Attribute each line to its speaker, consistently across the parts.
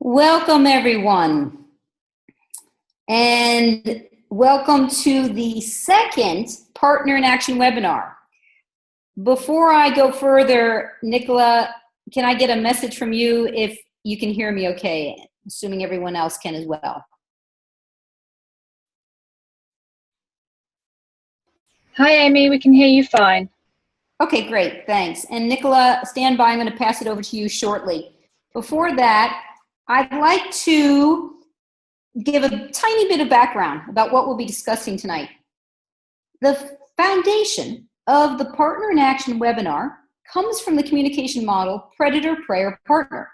Speaker 1: Welcome, everyone, and welcome to the second Partner in Action webinar. Before I go further, Nicola, can I get a message from you if you can hear me okay, assuming everyone else can as well?
Speaker 2: Hi, Amy, we can hear you fine.
Speaker 1: Okay, great, thanks. And Nicola, stand by, I'm going to pass it over to you shortly. Before that, I'd like to give a tiny bit of background about what we'll be discussing tonight. The foundation of the Partner in Action webinar comes from the communication model Predator, Prayer, Partner,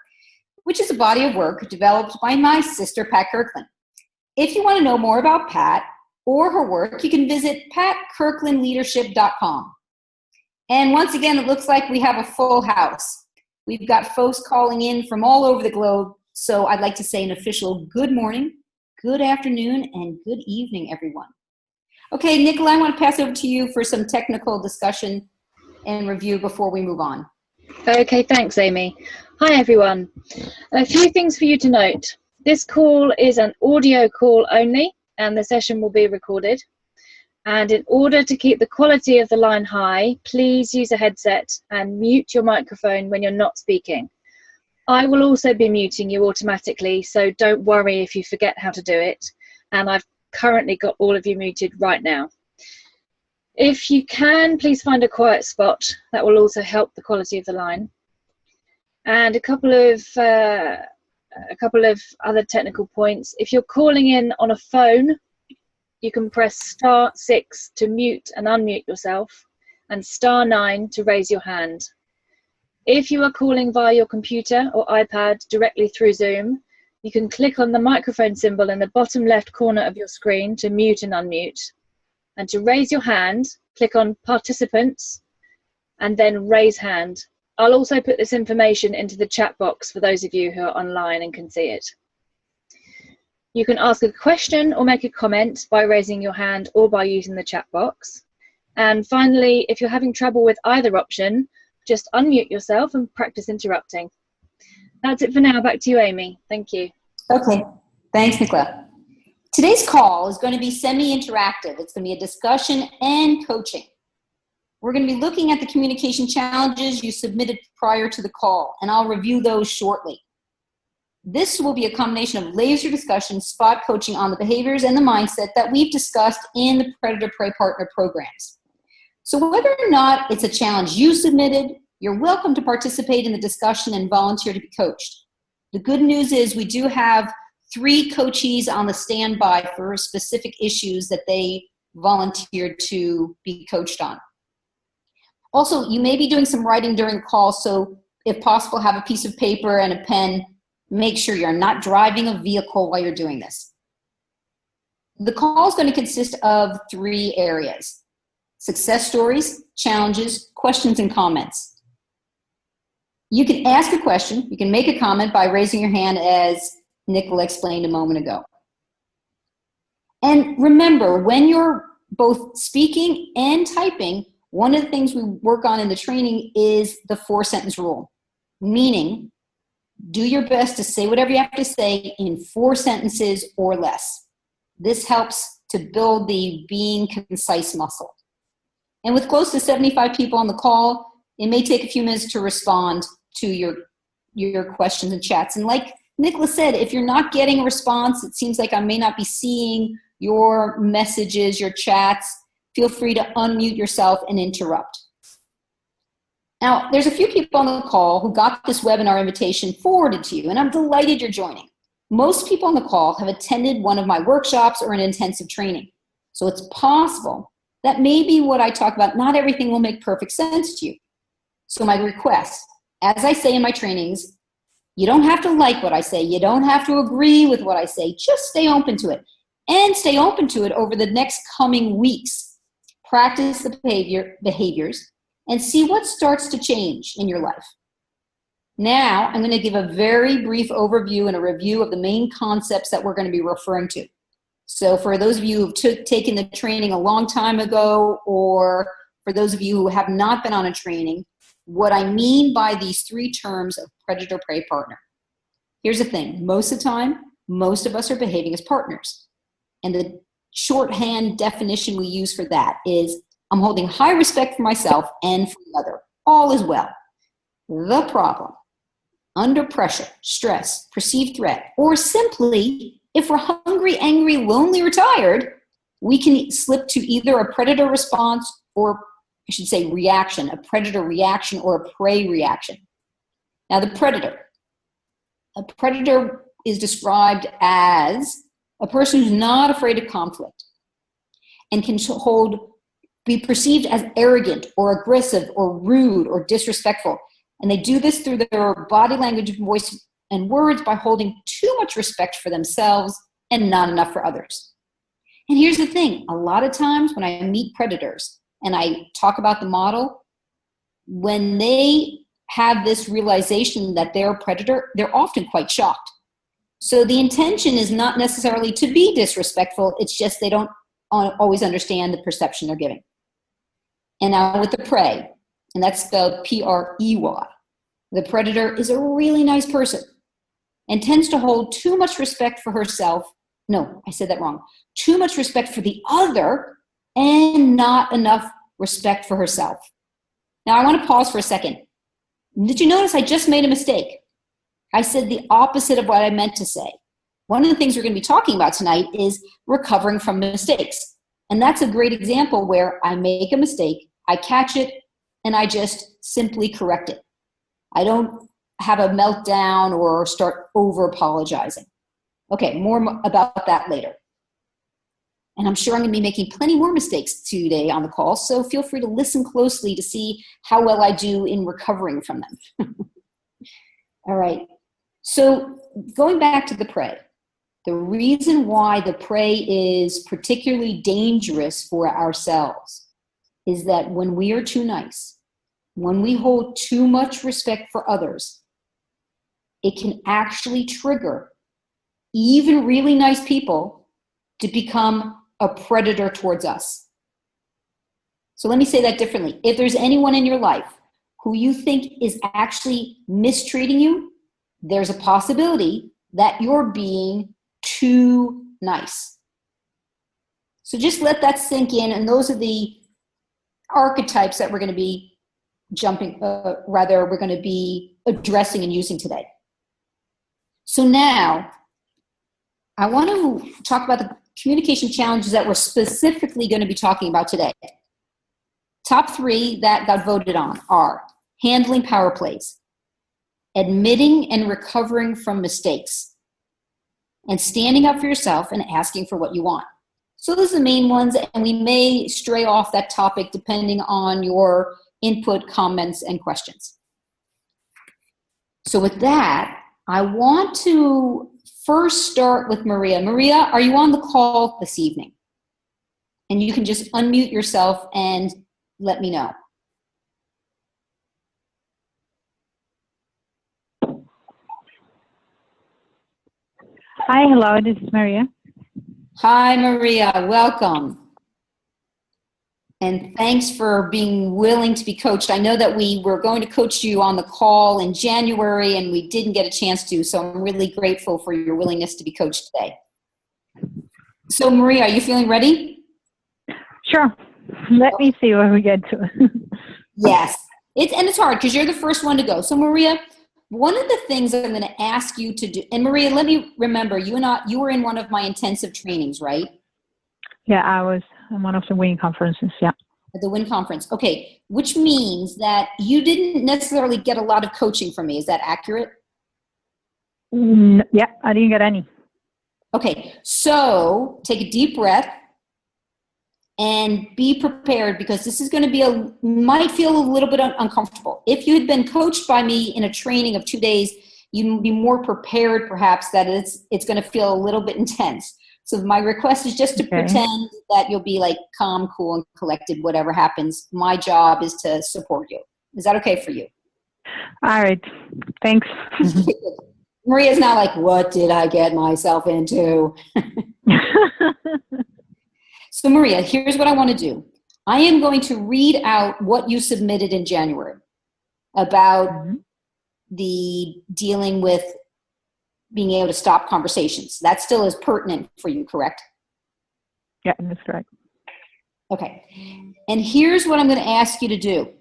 Speaker 1: which is a body of work developed by my sister, Pat Kirkland. If you want to know more about Pat or her work, you can visit patkirklandleadership.com. And once again, it looks like we have a full house. We've got folks calling in from all over the globe. So I'd like to say an official good morning, good afternoon, and good evening, everyone. Okay, Nicola, I want to pass over to you for some technical discussion and review before we move on.
Speaker 2: Okay, thanks, Amy. Hi, everyone. A few things for you to note. This call is an audio call only, and the session will be recorded. And in order to keep the quality of the line high, please use a headset and mute your microphone when you're not speaking. I will also be muting you automatically, so don't worry if you forget how to do it. And I've currently got all of you muted right now. If you can, please find a quiet spot. That will also help the quality of the line. And a couple of other technical points. If you're calling in on a phone, you can press *6 to mute and unmute yourself, and *9 to raise your hand. If you are calling via your computer or iPad directly through Zoom, you can click on the microphone symbol in the bottom left corner of your screen to mute and unmute. And to raise your hand, click on Participants and then Raise Hand. I'll also put this information into the chat box for those of you who are online and can see it. You can ask a question or make a comment by raising your hand or by using the chat box. And finally, if you're having trouble with either option, just unmute yourself and practice interrupting. That's it for now. Back to you, Amy. Thank you.
Speaker 1: Okay, thanks, Nicola. Today's call is going to be semi-interactive. It's going to be a discussion and coaching. We're going to be looking at the communication challenges you submitted prior to the call, and I'll review those shortly. This will be a combination of laser discussion, spot coaching on the behaviors and the mindset that we've discussed in the Predator Prey Partner programs. So whether or not it's a challenge you submitted, you're welcome to participate in the discussion and volunteer to be coached. The good news is we do have 3 coachees on the standby for specific issues that they volunteered to be coached on. Also, you may be doing some writing during the call, so if possible, have a piece of paper and a pen. Make sure you're not driving a vehicle while you're doing this. The call is going to consist of 3 areas: success stories, challenges, questions, and comments. You can ask a question, you can make a comment by raising your hand as Nicola explained a moment ago. And remember, when you're both speaking and typing, one of the things we work on in the training is the 4-sentence rule, meaning do your best to say whatever you have to say in 4 sentences or less. This helps to build the being concise muscle. And with close to 75 people on the call, it may take a few minutes to respond to your questions and chats. And like Nicola said, if you're not getting a response, it seems like I may not be seeing your messages, your chats, feel free to unmute yourself and interrupt. Now, there's a few people on the call who got this webinar invitation forwarded to you, and I'm delighted you're joining. Most people on the call have attended one of my workshops or an intensive training. So it's possible that maybe what I talk about, not everything will make perfect sense to you. So my request, as I say in my trainings, you don't have to like what I say. You don't have to agree with what I say. Just stay open to it. and stay open to it over the next coming weeks. Practice the behaviors and see what starts to change in your life. Now, I'm going to give a very brief overview and a review of the main concepts that we're going to be referring to. So for those of you who've taken the training a long time ago, or for those of you who have not been on a training, what I mean by these three terms of predator-prey partner. Here's the thing. Most of the time, most of us are behaving as partners. And the shorthand definition we use for that is, I'm holding high respect for myself and for the other. All is well. The problem, under pressure, stress, perceived threat, or simply, if we're hungry, angry, lonely, or tired, we can slip to either a predator response, or I should say reaction, a predator reaction or a prey reaction. Now the predator. A predator is described as a person who's not afraid of conflict and can be perceived as arrogant or aggressive or rude or disrespectful. And they do this through their body language, voice, and words by holding too much respect for themselves and not enough for others. And here's the thing. A lot of times when I meet predators and I talk about the model, when they have this realization that they're a predator, they're often quite shocked. So the intention is not necessarily to be disrespectful. It's just they don't always understand the perception they're giving. And now with the prey, and that's spelled P-R-E-Y. The predator is a really nice person and tends to hold too much respect for herself. No, I said that wrong. Too much respect for the other and not enough respect for herself. Now I want to pause for a second. Did you notice I just made a mistake? I said the opposite of what I meant to say. One of the things we're going to be talking about tonight is recovering from mistakes. And that's a great example where I make a mistake, I catch it, and I just simply correct it. I don't have a meltdown or start over apologizing. Okay, more about that later. And I'm sure I'm going to be making plenty more mistakes today on the call, so feel free to listen closely to see how well I do in recovering from them. All right, so going back to the prey. The reason why the prey is particularly dangerous for ourselves is that when we are too nice, when we hold too much respect for others, it can actually trigger even really nice people to become a predator towards us. So let me say that differently. If there's anyone in your life who you think is actually mistreating you, there's a possibility that you're being too nice. So just let that sink in, and those are the archetypes that we're going to be we're going to be addressing and using today. So now, I want to talk about the communication challenges that we're specifically going to be talking about today. Top 3 that got voted on are handling power plays, admitting and recovering from mistakes, and standing up for yourself and asking for what you want. So those are the main ones, and we may stray off that topic depending on your input, comments, and questions. So with that, I want to first start with Maria. Maria, are you on the call this evening? And you can just unmute yourself and let me know.
Speaker 3: Hi, hello, this is Maria.
Speaker 1: Hi, Maria, welcome. And thanks for being willing to be coached. I know that we were going to coach you on the call in January and we didn't get a chance to, so I'm really grateful for your willingness to be coached today. So Maria, are you feeling ready?
Speaker 3: Sure. Let me see where we get to.
Speaker 1: Yes. It's hard because you're the first one to go. So Maria, one of the things that I'm going to ask you to do, and Maria, let me remember, you were in one of my intensive trainings, right?
Speaker 3: Yeah, I was in one of the WIN conferences, yeah.
Speaker 1: At the WIN conference. Okay, which means that you didn't necessarily get a lot of coaching from me. Is that accurate?
Speaker 3: Yeah, I didn't get any.
Speaker 1: Okay, so take a deep breath and be prepared, because this is going to be might feel a little bit uncomfortable. If you had been coached by me in a training of 2 days, you'd be more prepared perhaps that it's going to feel a little bit intense. So my request is just to
Speaker 3: Okay.
Speaker 1: pretend that you'll be like calm, cool, and collected, whatever happens. My job is to support you. Is that okay for you?
Speaker 3: All right. Thanks.
Speaker 1: Maria's now like, what did I get myself into? So Maria, here's what I want to do. I am going to read out what you submitted in January about the dealing with being able to stop conversations. That still is pertinent for you, correct?
Speaker 3: Yeah, that's correct.
Speaker 1: Okay. And here's what I'm going to ask you to do.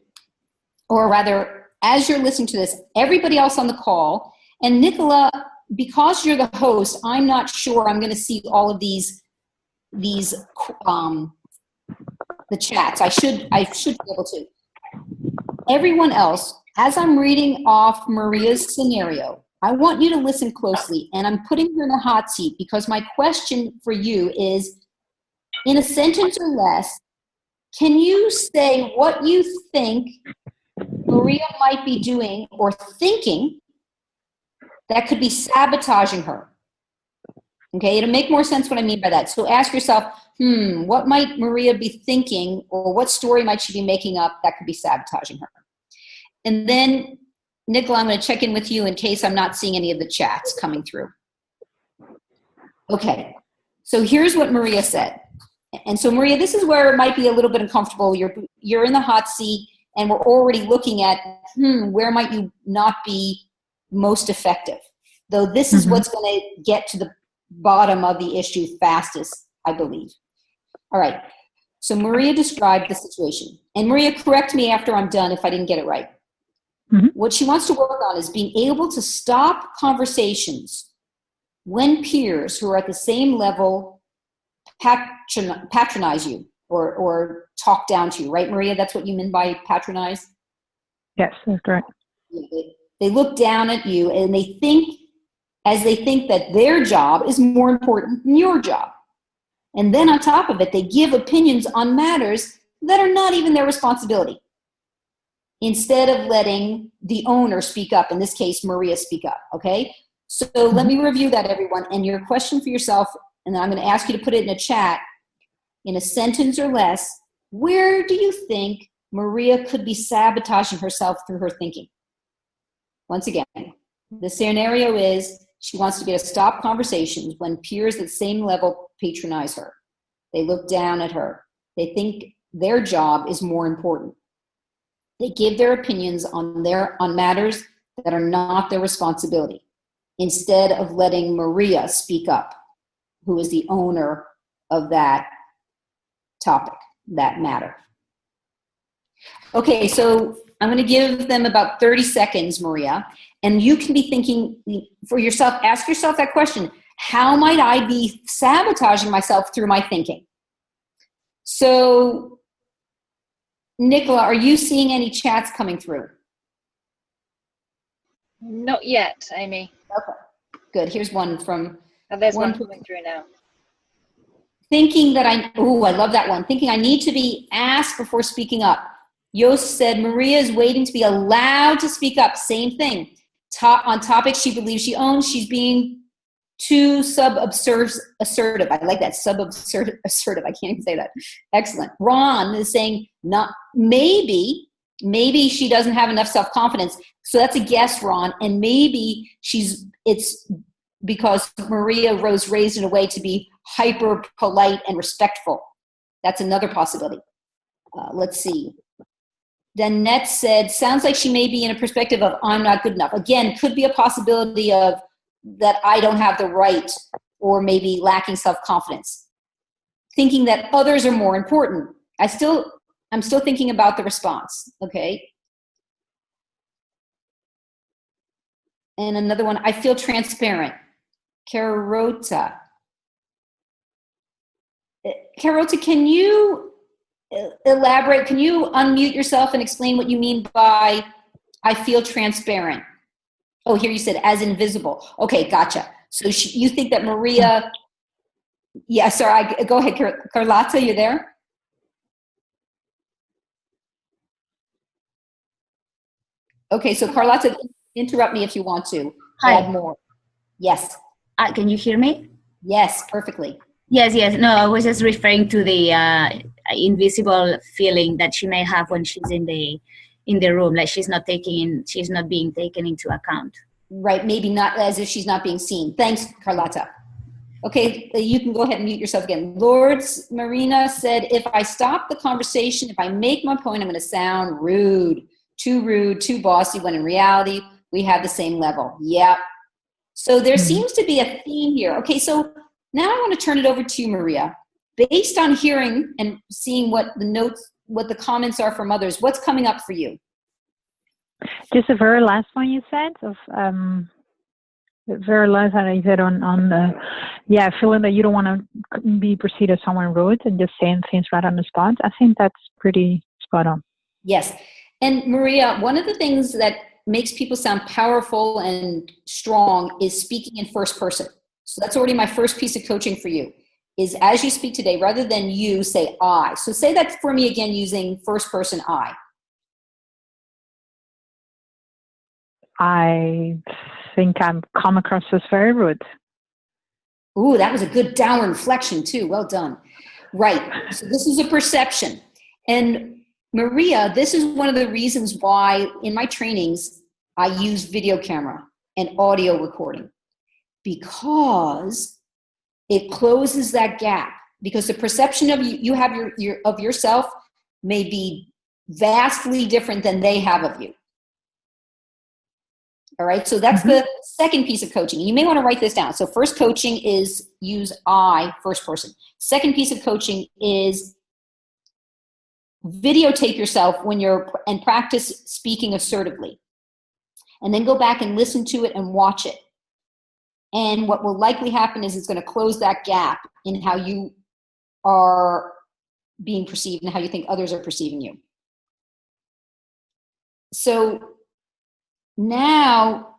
Speaker 1: Or rather, as you're listening to this, everybody else on the call, and Nicola, because you're the host, I'm not sure I'm going to see all of these the chats. I should be able to. Everyone else, as I'm reading off Maria's scenario, I want you to listen closely, and I'm putting her in the hot seat because my question for you is, in a sentence or less, can you say what you think Maria might be doing or thinking that could be sabotaging her? Okay, it'll make more sense what I mean by that. So ask yourself, what might Maria be thinking, or what story might she be making up that could be sabotaging her? And then, Nicola, I'm going to check in with you in case I'm not seeing any of the chats coming through. Okay, so here's what Maria said. And so, Maria, this is where it might be a little bit uncomfortable. You're in the hot seat, and we're already looking at, where might you not be most effective? Though this is what's going to get to the bottom of the issue fastest, I believe. All right, so Maria described the situation. And Maria, correct me after I'm done if I didn't get it right. What she wants to work on is being able to stop conversations when peers who are at the same level patronize you or talk down to you, right, Maria? That's what you mean by patronize?
Speaker 3: Yes, that's correct.
Speaker 1: They look down at you and they think that their job is more important than your job. And then on top of it, they give opinions on matters that are not even their responsibility, instead of letting the owner speak up, in this case, Maria, speak up, okay? So let me review that, everyone. And your question for yourself, and then I'm going to ask you to put it in a chat, in a sentence or less, where do you think Maria could be sabotaging herself through her thinking? Once again, the scenario is she wants to be able to stop conversations when peers at the same level patronize her. They look down at her. They think their job is more important. They give their opinions on matters that are not their responsibility, instead of letting Maria speak up, who is the owner of that topic, that matter. Okay, so I'm going to give them about 30 seconds, Maria, and you can be thinking for yourself, ask yourself that question: how might I be sabotaging myself through my thinking? So, Nicola, are you seeing any chats coming through?
Speaker 2: Not yet, Amy.
Speaker 1: Okay, good. Here's one from...
Speaker 2: There's one coming through now.
Speaker 1: Thinking that I love that one. Thinking I need to be asked before speaking up. Yost said, Maria is waiting to be allowed to speak up. Same thing. On topics she believes she owns, she's being too assertive. I like that, assertive. I can't even say that. Excellent. Ron is saying, maybe she doesn't have enough self-confidence. So that's a guess, Ron. And maybe it's because Maria was raised in a way to be hyper polite and respectful. That's another possibility. Let's see. Danette said, sounds like she may be in a perspective of I'm not good enough. Again, could be a possibility of that I don't have the right, or maybe lacking self-confidence. Thinking that others are more important. I'm still thinking about the response, okay? And another one, I feel transparent. Carota, can you elaborate? Can you unmute yourself and explain what you mean by I feel transparent? Oh, here you said as invisible. Okay, gotcha. So you think that Maria, yeah, sorry, go ahead, Carlotta, you there? Okay, so Carlotta, interrupt me if you want to.
Speaker 4: Hi.
Speaker 1: Add more. Yes.
Speaker 4: Can you hear me?
Speaker 1: Yes, perfectly.
Speaker 4: Yes, yes. No, I was just referring to the invisible feeling that she may have when she's in the room, like she's not being taken into account.
Speaker 1: Right, maybe not, as if she's not being seen. Thanks, Carlotta. Okay, you can go ahead and mute yourself again. Lourdes Marina said, if I stop the conversation, if I make my point, I'm going to sound rude, too bossy, when in reality, we have the same level. Yep. So there seems to be a theme here. Okay, so now I want to turn it over to you, Maria. Based on hearing and seeing what the notes, what the comments are from others, what's coming up for you?
Speaker 3: Just the very last one you said of the very last one you said on the feeling that you don't want to be perceived as someone rude and just saying things right on the spot. I think that's pretty spot on.
Speaker 1: Yes, and Maria, one of the things that makes people sound powerful and strong is speaking in first person. So that's already my first piece of coaching for you, is as you speak today, rather than you, say I. So say that for me again using first person I.
Speaker 3: I think I'm come across as very rude.
Speaker 1: Ooh, that was a good downward inflection too. Well done. Right. So this is a perception. And Maria, this is one of the reasons why in my trainings, I use video camera and audio recording, because it closes that gap, because the perception of you have of yourself may be vastly different than they have of you. All right, so that's the second piece of coaching. You may want to write this down. So first coaching is use I, first person. Second piece of coaching is videotape yourself and practice speaking assertively. And then go back and listen to it and watch it. And what will likely happen is it's going to close that gap in how you are being perceived and how you think others are perceiving you. So now,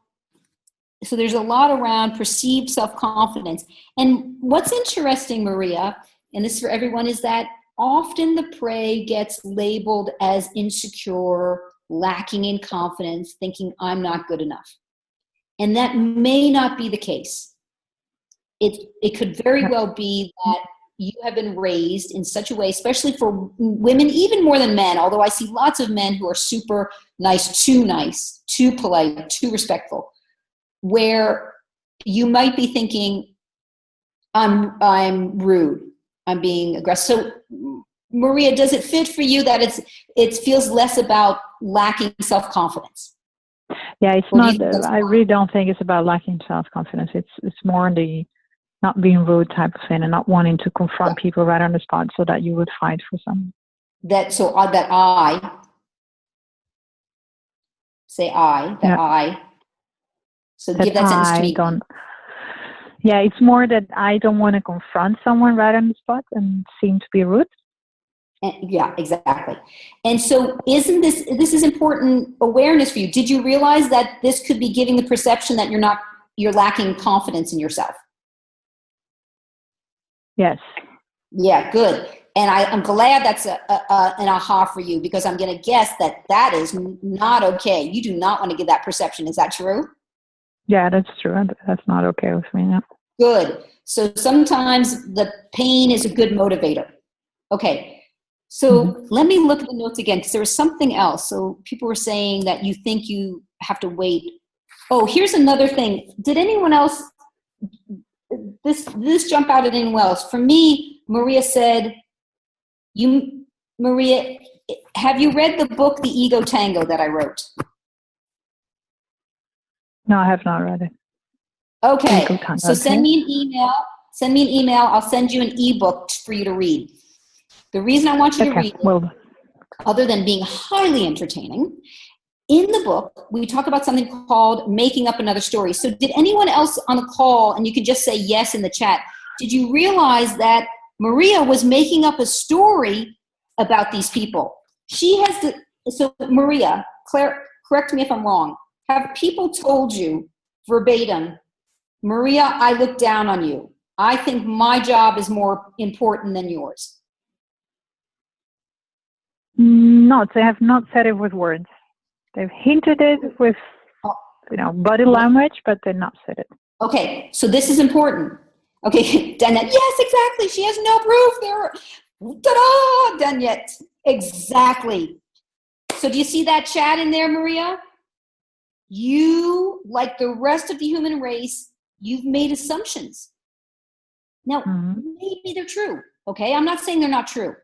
Speaker 1: so there's a lot around perceived self-confidence. And what's interesting, Maria, and this is for everyone, is that often the prey gets labeled as insecure, lacking in confidence, thinking I'm not good enough. And that may not be the case. It could very well be that you have been raised in such a way, especially for women, even more than men, although I see lots of men who are super nice, too polite, too respectful, where you might be thinking, I'm rude, I'm being aggressive. So Maria, does it fit for you that it feels less about lacking self-confidence?
Speaker 3: Yeah, it's not. I really don't think it's about lacking self-confidence. It's more the not being rude type of thing, and not wanting to confront people right on the spot so that you would fight for something.
Speaker 1: That I say I. So
Speaker 3: that
Speaker 1: give that sentence to me.
Speaker 3: Yeah, it's more that I don't want to confront someone right on the spot and seem to be rude.
Speaker 1: Yeah, exactly. And so isn't this is important awareness for you? Did you realize that this could be giving the perception that you're lacking confidence in yourself?
Speaker 3: Yes.
Speaker 1: Yeah, good. And I'm glad that's an aha for you, because I'm going to guess that is not okay. You do not want to give that perception. Is that true?
Speaker 3: Yeah, that's true. That's not okay with me. No.
Speaker 1: Good. So sometimes the pain is a good motivator. Okay. So let me look at the notes again, because there was something else. So people were saying that you think you have to wait. Oh, here's another thing. Did anyone else, this jump out at anyone else? For me, Maria said, Maria, have you read the book, The Ego Tango, that I wrote?
Speaker 3: No, I have not read it.
Speaker 1: Okay. So send me an email. I'll send you an ebook for you to read. The reason I want you to read it, other than being highly entertaining, in the book, we talk about something called making up another story. So did anyone else on the call, and you can just say yes in the chat, did you realize that Maria was making up a story about these people? So Maria, correct me if I'm wrong. Have people told you verbatim, Maria, I look down on you. I think my job is more important than yours?
Speaker 3: No, they have not said it with words. They've hinted it with, body language, but they've not said it.
Speaker 1: Okay, so this is important. Okay, done yet? Yes, exactly. She has no proof. Ta-da, done yet. Exactly. So do you see that chat in there, Maria? You, like the rest of the human race, you've made assumptions. Now, maybe they're true, okay? I'm not saying they're not true.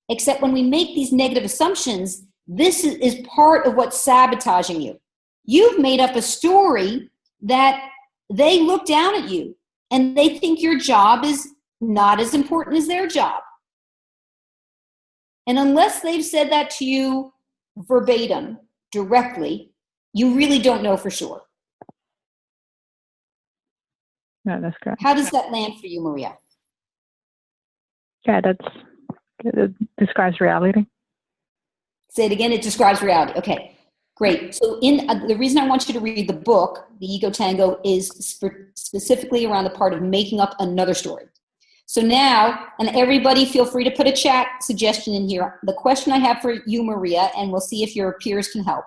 Speaker 1: Except when we make these negative assumptions, this is part of what's sabotaging you. You've made up a story that they look down at you and they think your job is not as important as their job. And unless they've said that to you verbatim, directly, you really don't know for sure.
Speaker 3: Yeah, that's correct.
Speaker 1: How does that land for you, Maria?
Speaker 3: Yeah, that describes reality.
Speaker 1: Say it again. It describes reality. Okay, great. So the reason I want you to read the book, The Ego Tango, is specifically around the part of making up another story. So now, and everybody feel free to put a chat suggestion in here. The question I have for you, Maria, and we'll see if your peers can help.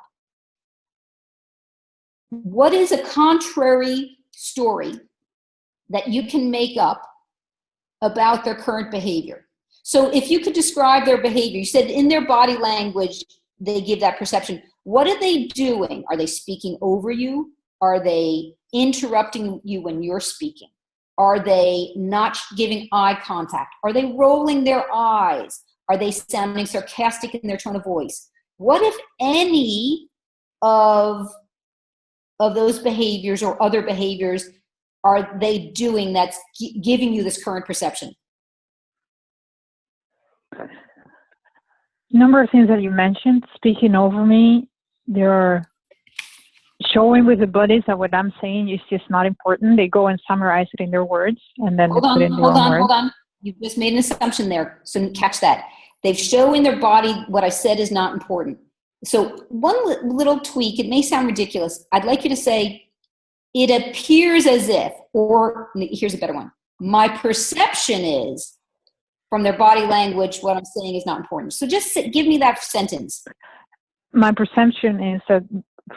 Speaker 1: What is a contrary story that you can make up about their current behavior? So if you could describe their behavior, you said in their body language, they give that perception. What are they doing? Are they speaking over you? Are they interrupting you when you're speaking? Are they not giving eye contact? Are they rolling their eyes? Are they sounding sarcastic in their tone of voice? What, if any, of those behaviors or other behaviors are they doing that's giving you this current perception?
Speaker 3: Number of things that you mentioned, speaking over me, they're showing with the bodies that what I'm saying is just not important. They go and summarize it in their words and then
Speaker 1: Hold on. You just made an assumption there, so catch that. They show in their body what I said is not important. So one little tweak, it may sound ridiculous. I'd like you to say, it appears as if, or here's a better one. My perception is, from their body language, what I'm saying is not important. So just give me that sentence.
Speaker 3: My perception is that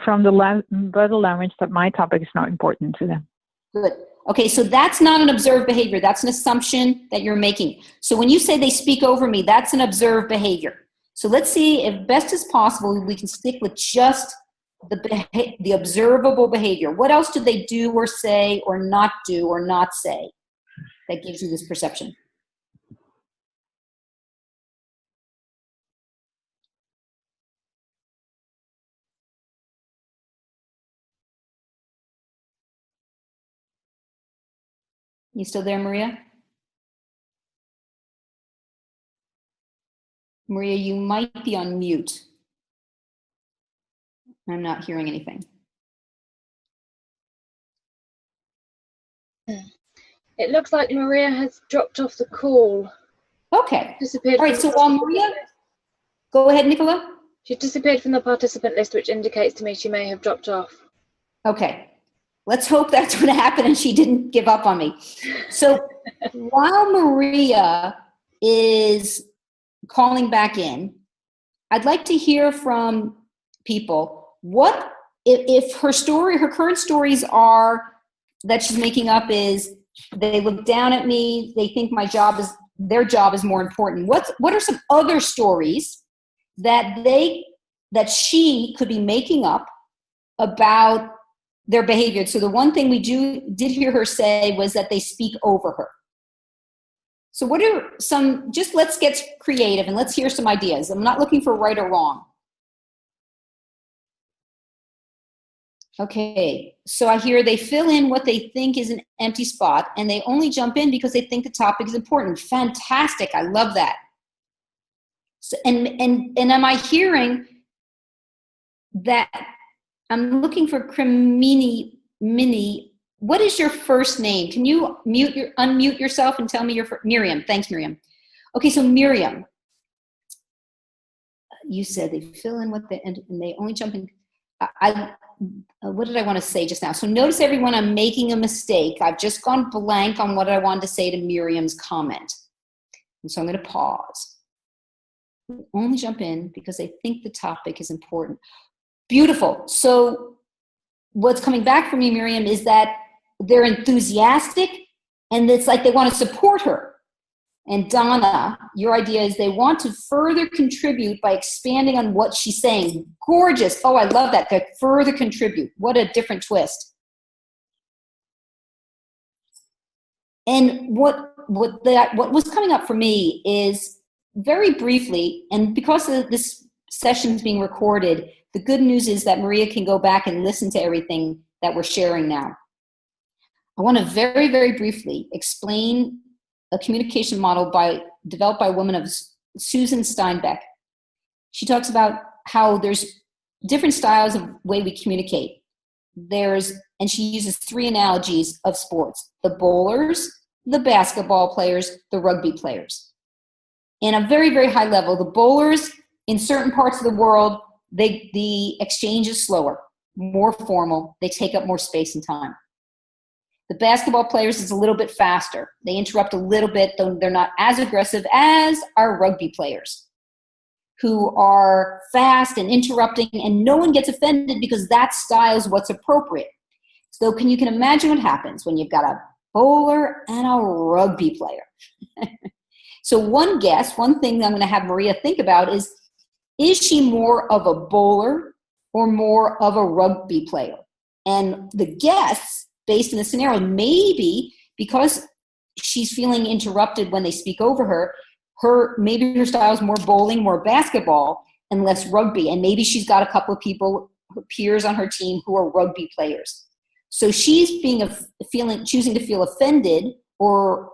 Speaker 3: from the body language that my topic is not important to them.
Speaker 1: Good. Okay, so that's not an observed behavior. That's an assumption that you're making. So when you say they speak over me, that's an observed behavior. So let's see if best as possible we can stick with just the observable behavior. What else do they do or say or not do or not say that gives you this perception? You still there, Maria? Maria, you might be on mute. I'm not hearing anything.
Speaker 2: It looks like Maria has dropped off the call.
Speaker 1: Okay.
Speaker 2: Disappeared.
Speaker 1: All right, so while Maria, go ahead, Nicola.
Speaker 2: She disappeared from the participant list, which indicates to me she may have dropped off.
Speaker 1: Okay. Let's hope that's what happened and she didn't give up on me. So while Maria is calling back in, I'd like to hear from people. What if her current stories are that she's making up is they look down at me, they think their job is more important. What are some other stories that she could be making up about their behavior? So the one thing we did hear her say was that they speak over her. So what are some, just let's get creative and let's hear some ideas. I'm not looking for right or wrong. Okay, so I hear they fill in what they think is an empty spot and they only jump in because they think the topic is important. Fantastic, I love that. So, and am I hearing that I'm looking for Mini? What is your first name? Can you unmute yourself and tell me Miriam? Thanks, Miriam. Okay, so Miriam, you said they fill in what and they only jump in. What did I want to say just now? So notice, everyone, I'm making a mistake. I've just gone blank on what I wanted to say to Miriam's comment. And so I'm going to pause. Only jump in because they think the topic is important. Beautiful. So what's coming back from you, Miriam, is that they're enthusiastic And it's like they want to support her. And Donna, your idea is they want to further contribute by expanding on what she's saying. Gorgeous. Oh, I love that. They further contribute. What a different twist. And what was coming up for me is, very briefly, and because of this session is being recorded, the good news is that Maria can go back and listen to everything that we're sharing now. I want to very, very briefly explain a communication model developed by a woman of Susan Steinbeck. She talks about how there's different styles of way we communicate. And she uses 3 analogies of sports: the bowlers, the basketball players, the rugby players. In a very, very high level, the bowlers, in certain parts of the world, the exchange is slower, more formal. They take up more space and time. The basketball players is a little bit faster. They interrupt a little bit, though they're not as aggressive as our rugby players, who are fast and interrupting, and no one gets offended because that style is what's appropriate. So you can imagine what happens when you've got a bowler and a rugby player. So one thing I'm going to have Maria think about is she more of a bowler or more of a rugby player? And the guess, based on the scenario, maybe because she's feeling interrupted when they speak over her, maybe her style is more bowling, more basketball, and less rugby. And maybe she's got a couple of people, her peers on her team, who are rugby players. So she's choosing to feel offended or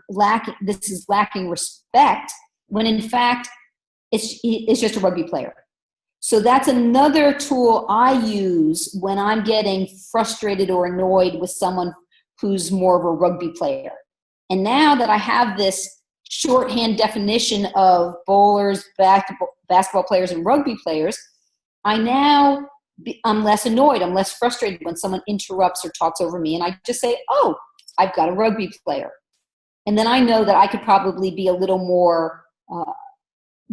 Speaker 1: lacking respect, when in fact it's just a rugby player. So that's another tool I use when I'm getting frustrated or annoyed with someone who's more of a rugby player. And now that I have this shorthand definition of bowlers, basketball players, and rugby players, I'm less annoyed, I'm less frustrated when someone interrupts or talks over me, and I just say, oh, I've got a rugby player. And then I know that I could probably be a little more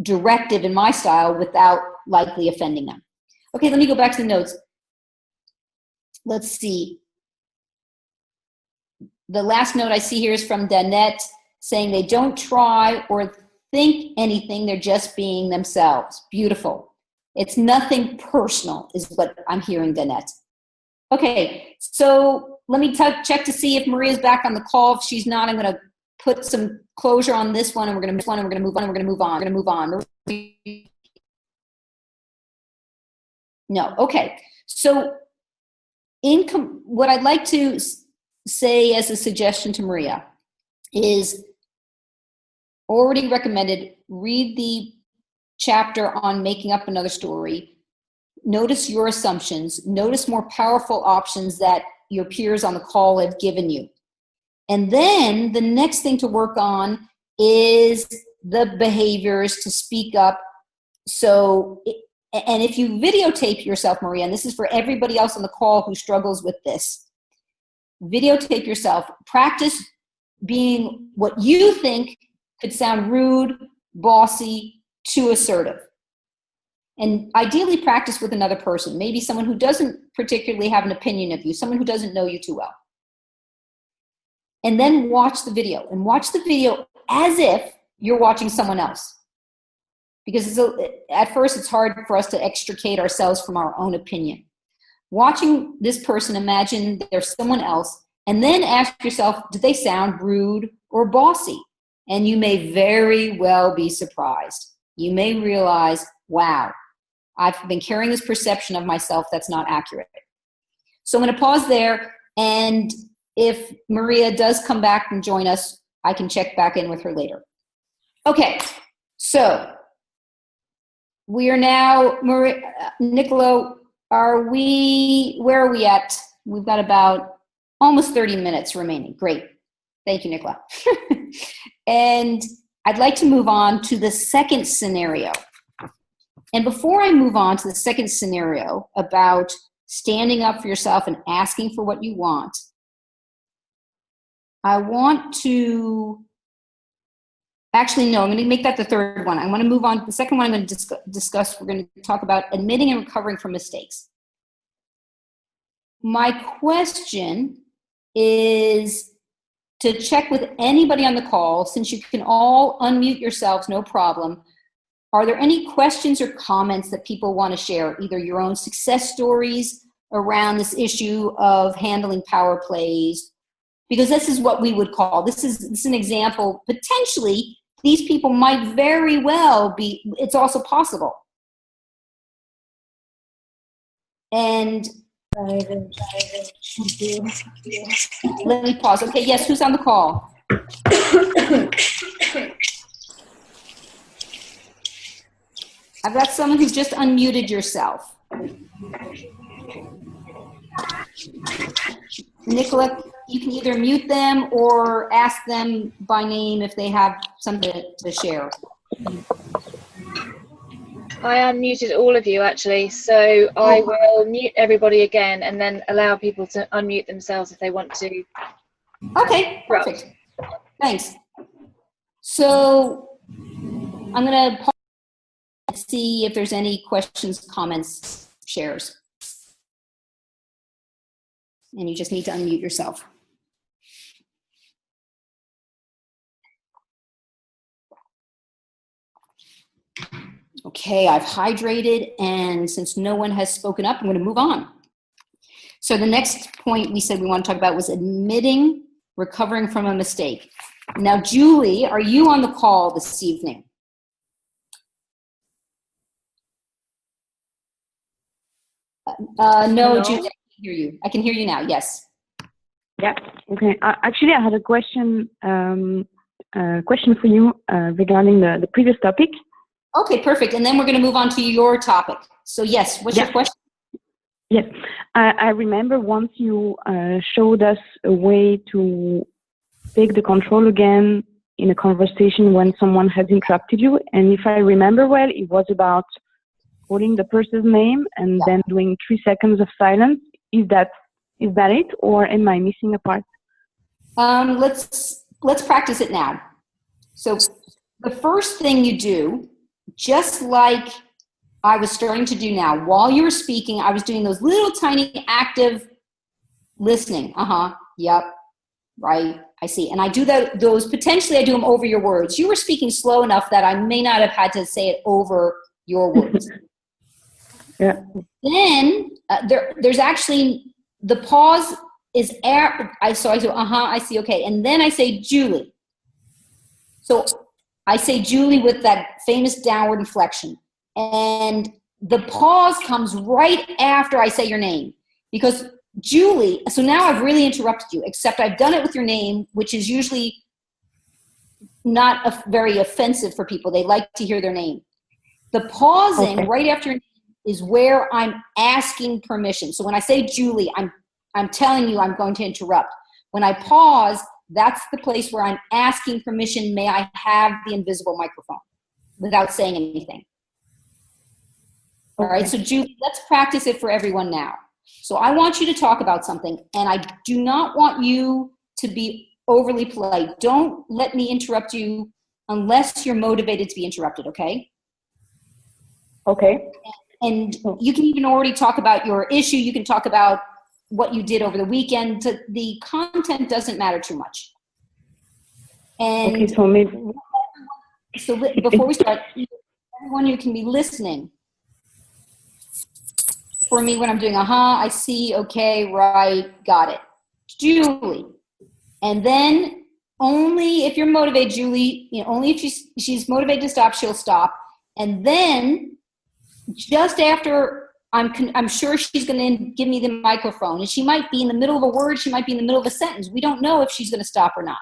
Speaker 1: directive in my style without likely offending them. Okay, let me go back to the notes. Let's see. The last note I see here is from Danette, saying they don't try or think anything, they're just being themselves. Beautiful. It's nothing personal is what I'm hearing, Danette. Okay, so let me check to see if Maria's back on the call. If she's not, I'm going to put some closure on this one, and we're going to move on. No, okay. So what I'd like to say as a suggestion to Maria is, already recommended, read the chapter on making up another story. Notice your assumptions. Notice more powerful options that your peers on the call have given you. And then the next thing to work on is the behaviors to speak up. And if you videotape yourself, Maria, and this is for everybody else on the call who struggles with this, videotape yourself. Practice being what you think could sound rude, bossy, too assertive. And ideally practice with another person, maybe someone who doesn't particularly have an opinion of you, someone who doesn't know you too well. And then watch the video, and watch the video as if you're watching someone else. Because at first it's hard for us to extricate ourselves from our own opinion. Watching this person, imagine there's someone else, and then ask yourself, do they sound rude or bossy? And you may very well be surprised. You may realize, wow, I've been carrying this perception of myself that's not accurate. So I'm going to pause there, and if Maria does come back and join us, I can check back in with her later. Okay, so we are now, Niccolo, where are we at? We've got about almost 30 minutes remaining. Great. Thank you, Nicola. And I'd like to move on to the second scenario. And before I move on to the second scenario about standing up for yourself and asking for what you want, I want to, actually, no, I'm going to make that the third one. I want to move on. The second one I'm going to discuss, we're going to talk about admitting and recovering from mistakes. My question is, to check with anybody on the call, since you can all unmute yourselves, no problem. Are there any questions or comments that people want to share, either your own success stories around this issue of handling power plays? Because this is what we would call, this is an example, potentially these people might very well be, it's also possible. And let me pause. Okay, yes, who's on the call? I've got someone who's just unmuted yourself. Nicola, you can either mute them or ask them by name if they have something to share.
Speaker 2: I unmuted all of you actually, so I will mute everybody again and then allow people to unmute themselves if they want to.
Speaker 1: Okay, perfect. Thanks. So I'm going to pause and see if there's any questions, comments, shares. And you just need to unmute yourself. Okay, I've hydrated, and since no one has spoken up, I'm going to move on. So the next point we said we want to talk about was admitting recovering from a mistake. Now, Julie, are you on the call this evening? No, Julie, I can hear you. I can hear you now, yes.
Speaker 5: Yeah, okay. Actually, I had a question for you regarding the previous topic.
Speaker 1: Okay, perfect. And then we're going to move on to your topic. So yes, what's your question?
Speaker 5: Yes, I remember once you showed us a way to take the control again in a conversation when someone has interrupted you. And if I remember well, it was about calling the person's name and then doing 3 seconds of silence. Is that it, or am I missing a part?
Speaker 1: Let's practice it now. So the first thing you do, just like I was starting to do now, while you were speaking, I was doing those little tiny active listening. Yep, right, I see. And I do those, potentially I do them over your words. You were speaking slow enough that I may not have had to say it over your words.
Speaker 5: Yeah.
Speaker 1: Then there's actually, the pause is I do, I see, okay. And then I say Julie. So I say Julie with that famous downward inflection. And the pause comes right after I say your name. Because Julie, so now I've really interrupted you, except I've done it with your name, which is usually not very offensive for people. They like to hear their name. The pausing right after your name is where I'm asking permission. So when I say Julie, I'm telling you I'm going to interrupt. When I pause, that's the place where I'm asking permission, may I have the invisible microphone, without saying anything. All right, so Julie, let's practice it for everyone now. So I want you to talk about something, and I do not want you to be overly polite. Don't let me interrupt you unless you're motivated to be interrupted, okay?
Speaker 5: Okay.
Speaker 1: And you can even already talk about your issue. You can talk about what you did over the weekend. The content doesn't matter too much. And
Speaker 5: okay, so maybe.
Speaker 1: So before we start, everyone who can be listening, for me when I'm doing I see, okay, right, got it. Julie. And then only if you're motivated, Julie, only if she's motivated to stop, she'll stop. And then just after I'm sure she's going to give me the microphone, and she might be in the middle of a word, she might be in the middle of a sentence. We don't know if she's going to stop or not.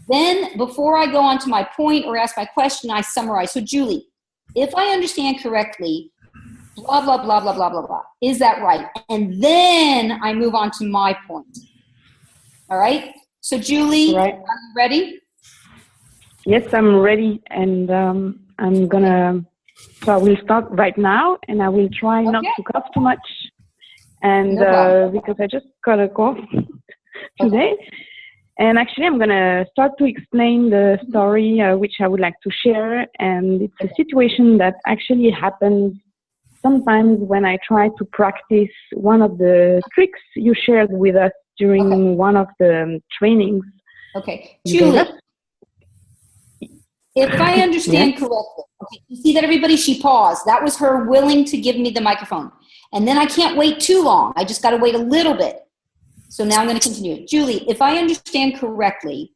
Speaker 1: Then before I go on to my point or ask my question, I summarize. So Julie, if I understand correctly, blah, blah, blah, blah, blah, blah, blah. Is that right? And then I move on to my point. All right? So Julie, are you ready?
Speaker 5: Yes, I'm ready. And I'm going to, so I will start right now, and I will try not to cough too much. And because I just got a cough today. And actually, I'm going to start to explain the story which I would like to share. And it's a situation that actually happens sometimes when I try to practice one of the tricks you shared with us during one of the trainings
Speaker 1: Okay. Julie, if I understand
Speaker 5: Yes.
Speaker 1: correctly, okay, you see that everybody, she paused. That was her willing to give me the microphone. And then I can't wait too long. I just got to wait a little bit. So now I'm going to continue. Julie, if I understand correctly,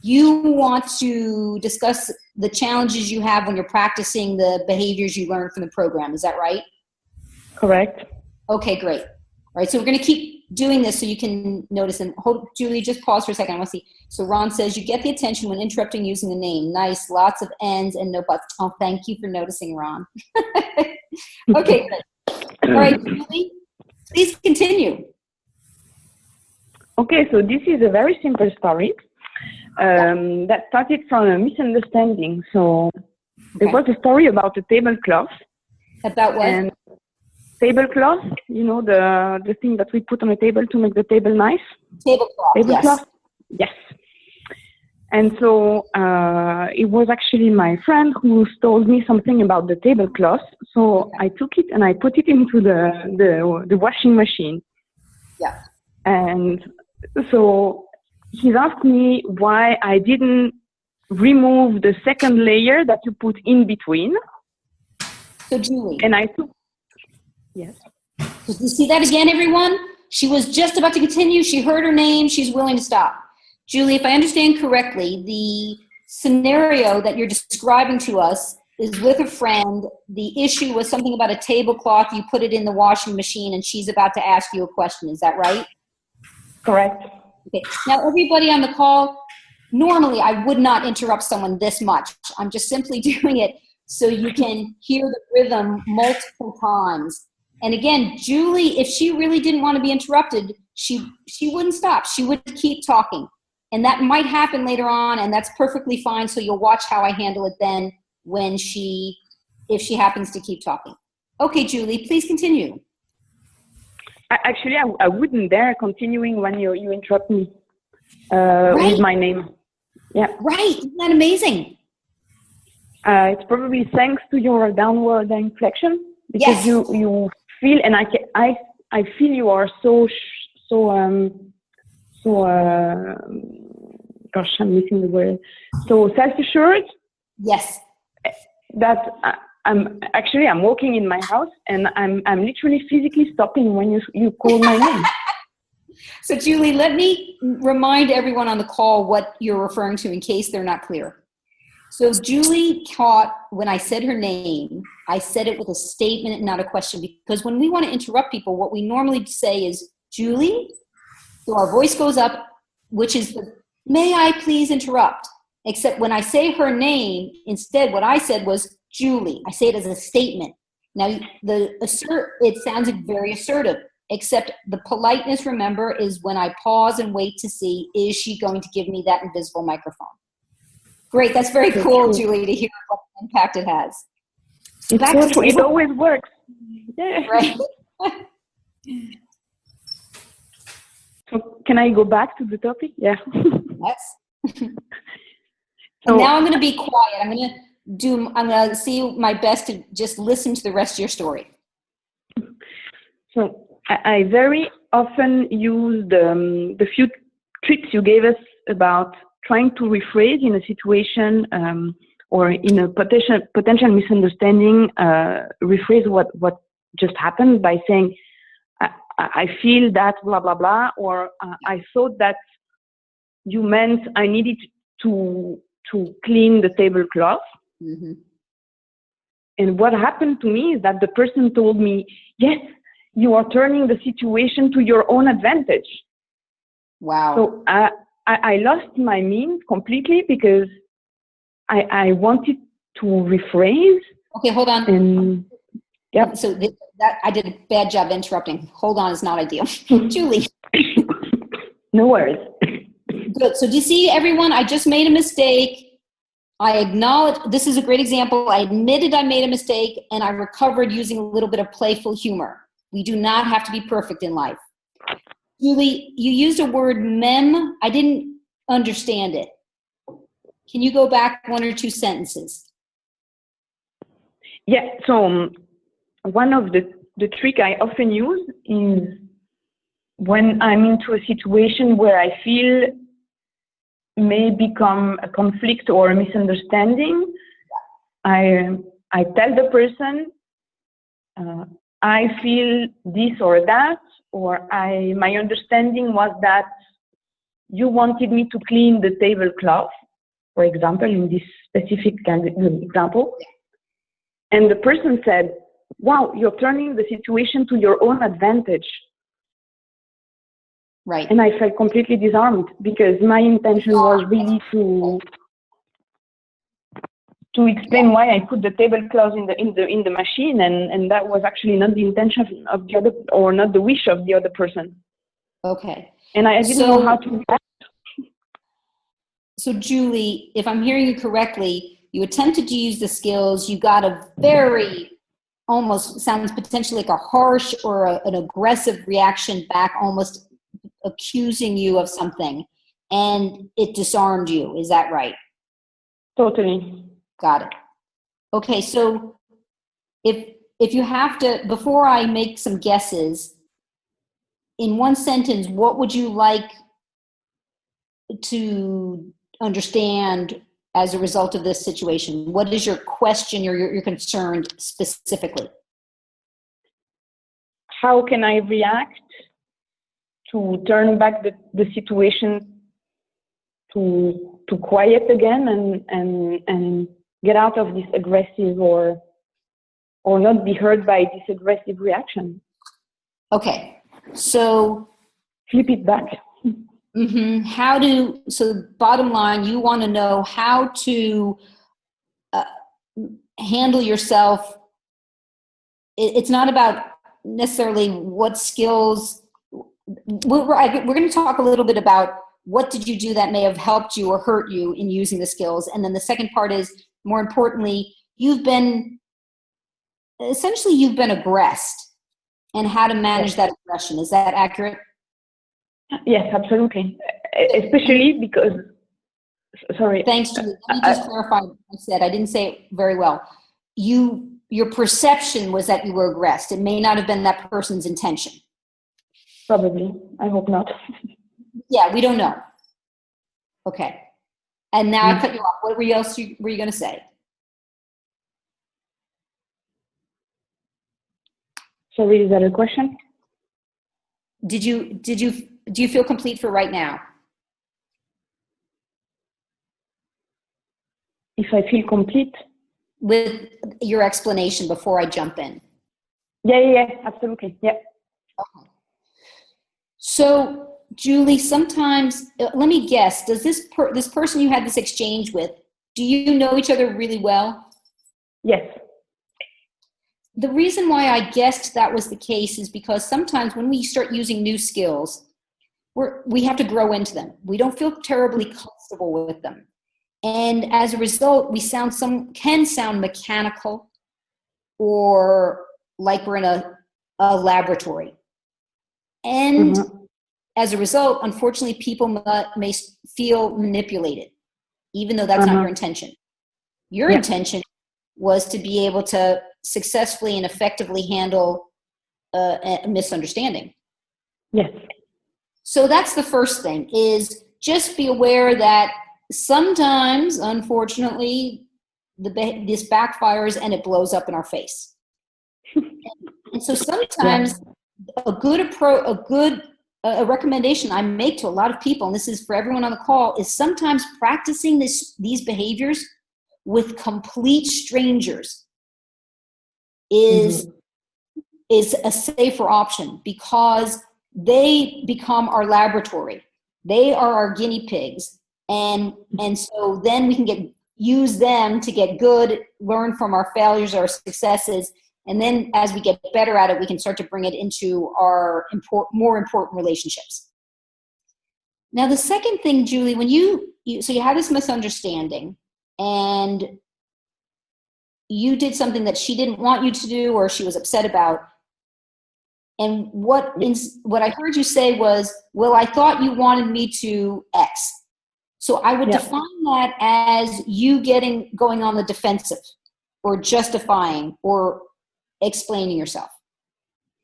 Speaker 1: you want to discuss the challenges you have when you're practicing the behaviors you learned from the program. Is that right?
Speaker 5: Correct.
Speaker 1: Okay, great. All right, so we're going to keep doing this so you can notice. And hold, Julie, just pause for a second. I want to see. So Ron says, you get the attention when interrupting using the name. Nice, lots of N's and no buts. Oh, thank you for noticing, Ron. Okay, good. All right, Julie, please continue.
Speaker 5: Okay, so this is a very simple story that started from a misunderstanding. So it was a story about a tablecloth.
Speaker 1: About what?
Speaker 5: And tablecloth, you know, the thing that we put on a table to make the table nice.
Speaker 1: Tablecloth,
Speaker 5: yes. And so it was actually my friend who told me something about the tablecloth. So I took it and I put it into the washing machine.
Speaker 1: Yeah.
Speaker 5: And so he's asked me why I didn't remove the second layer that you put in between.
Speaker 1: So Julie.
Speaker 5: And I took, yes.
Speaker 1: Did you see that again, everyone? She was just about to continue. She heard her name. She's willing to stop. Julie, if I understand correctly, the scenario that you're describing to us is with a friend. The issue was something about a tablecloth. You put it in the washing machine and she's about to ask you a question. Is that right?
Speaker 5: Correct.
Speaker 1: Okay. Now, everybody on the call, normally I would not interrupt someone this much. I'm just simply doing it so you can hear the rhythm multiple times. And again, Julie, if she really didn't want to be interrupted, she wouldn't stop. She would keep talking. And that might happen later on, and that's perfectly fine. So you'll watch how I handle it then if she happens to keep talking. Okay, Julie, please continue.
Speaker 5: Actually, I wouldn't dare continuing when you interrupt me with my name. Yeah.
Speaker 1: Right. Isn't that amazing?
Speaker 5: It's probably thanks to your downward inflection because you feel, and I feel you are gosh, I'm missing the word. So self-assured.
Speaker 1: Yes.
Speaker 5: That I'm walking in my house and I'm literally physically stopping when you call my name.
Speaker 1: So Julie, let me remind everyone on the call what you're referring to in case they're not clear. So Julie caught when I said her name, I said it with a statement and not a question, because when we want to interrupt people, what we normally say is, Julie, so our voice goes up, which is the, may I please interrupt? Except when I say her name, instead what I said was Julie. I say it as a statement. Now, it sounds very assertive, except the politeness, remember, is when I pause and wait to see, is she going to give me that invisible microphone? Great, that's very cool, Julie, to hear what impact it has.
Speaker 5: It always works. Yeah.
Speaker 1: Right.
Speaker 5: So can I go back to the topic? Yeah.
Speaker 1: Yes. So now I'm going to be quiet. I'm going to see my best to just listen to the rest of your story.
Speaker 5: So I very often use the few tricks you gave us about trying to rephrase in a situation or in a potential misunderstanding, rephrase what just happened by saying, I feel that blah, blah, blah, or I thought that you meant I needed to clean the tablecloth.
Speaker 1: Mm-hmm.
Speaker 5: And what happened to me is that the person told me, yes, you are turning the situation to your own advantage.
Speaker 1: Wow.
Speaker 5: So I lost my means completely because I wanted to rephrase.
Speaker 1: Okay, hold on.
Speaker 5: And yeah.
Speaker 1: So that I did a bad job interrupting. Hold on, is not ideal. Julie.
Speaker 5: No worries.
Speaker 1: Good. So do you see, everyone? I just made a mistake. I acknowledge, this is a great example. I admitted I made a mistake and I recovered using a little bit of playful humor. We do not have to be perfect in life. Julie, you used a word mem. I didn't understand it. Can you go back one or two sentences?
Speaker 5: Yeah, so one of the trick I often use is when I'm into a situation where I feel may become a conflict or a misunderstanding, I tell the person, I feel this or that, or my understanding was that you wanted me to clean the tablecloth, for example, in this specific kind of example. And the person said, wow, you're turning the situation to your own advantage.
Speaker 1: Right.
Speaker 5: And I felt completely disarmed because my intention was really to explain why I put the tablecloth in the machine, and that was actually not the intention of the other, or not the wish of the other person.
Speaker 1: Okay.
Speaker 5: And I didn't know how to react.
Speaker 1: So Julie, if I'm hearing you correctly, you attempted to use the skills, you got a very, almost sounds potentially like a harsh or an aggressive reaction back, almost accusing you of something, and it disarmed you. Is that right?
Speaker 5: Totally.
Speaker 1: Got it. Okay, so if you have to, before I make some guesses, in one sentence, what would you like to understand as a result of this situation? What is your question or your concern specifically?
Speaker 5: How can I react to turn back the situation to quiet again and get out of this aggressive or not be hurt by this aggressive reaction?
Speaker 1: Okay, so
Speaker 5: flip it back.
Speaker 1: Mm-hmm. So bottom line, you want to know how to handle yourself. It's not about necessarily what skills. We're going to talk a little bit about what did you do that may have helped you or hurt you in using the skills. And then the second part is, more importantly, you've been aggressed and how to manage that aggression. Is that accurate?
Speaker 5: Yes, absolutely. Especially because, sorry.
Speaker 1: Thanks, Julie. Let me just clarify what I said. I didn't say it very well. Your perception was that you were aggressed. It may not have been that person's intention.
Speaker 5: Probably. I hope not.
Speaker 1: Yeah, we don't know. Okay. And now I cut you off. What were you going to say?
Speaker 5: Sorry, is that a question?
Speaker 1: Do you feel complete for right now?
Speaker 5: If I feel complete?
Speaker 1: With your explanation before I jump in.
Speaker 5: Yeah, absolutely. Yeah.
Speaker 1: Okay. So, Julie, sometimes, let me guess, does this person you had this exchange with, do you know each other really well?
Speaker 5: Yes.
Speaker 1: The reason why I guessed that was the case is because sometimes when we start using new skills, we have to grow into them. We don't feel terribly comfortable with them. And as a result, can sound mechanical or like we're in a laboratory. And as a result, unfortunately, people may feel manipulated, even though that's not your intention. Your intention was to be able to successfully and effectively handle a misunderstanding.
Speaker 5: Yes.
Speaker 1: So that's the first thing, is just be aware that sometimes, unfortunately, this backfires and it blows up in our face. And so sometimes a recommendation I make to a lot of people, and this is for everyone on the call, is sometimes practicing these behaviors with complete strangers is a safer option, because they become our laboratory. They are our guinea pigs. And so then we can use them to get good, learn from our failures, our successes. And then as we get better at it, we can start to bring it into our more important relationships. Now, the second thing, Julie, when you had this misunderstanding and you did something that she didn't want you to do or she was upset about. And what I heard you say was, well, I thought you wanted me to X. So I would define that as you going on the defensive or justifying or explaining yourself.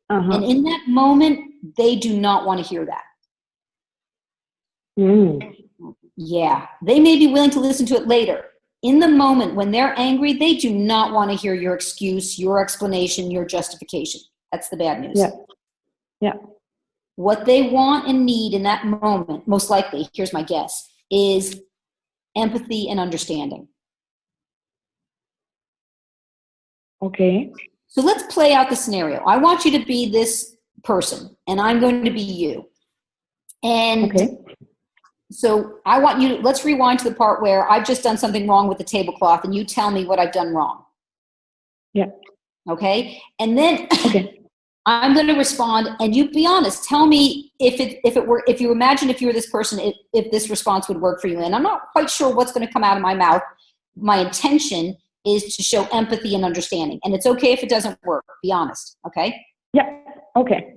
Speaker 1: And in that moment, they do not want to hear that. Yeah, they may be willing to listen to it later. In the moment when they're angry, they do not want to hear your excuse, your explanation, your justification. That's the bad news.
Speaker 5: Yeah. Yeah.
Speaker 1: What they want and need in that moment, most likely, here's my guess, is empathy and understanding.
Speaker 5: Okay.
Speaker 1: So let's play out the scenario. I want you to be this person, and I'm going to be you. And
Speaker 5: okay.
Speaker 1: So I want you to, let's rewind to the part where I've just done something wrong with the tablecloth and you tell me what I've done wrong.
Speaker 5: Yeah.
Speaker 1: Okay. And then
Speaker 5: okay.
Speaker 1: I'm going to respond and you be honest. Tell me if you imagine if you were this person, if this response would work for you. And I'm not quite sure what's going to come out of my mouth. My intention is to show empathy and understanding. And it's okay if it doesn't work. Be honest. Okay.
Speaker 5: Yeah. Okay.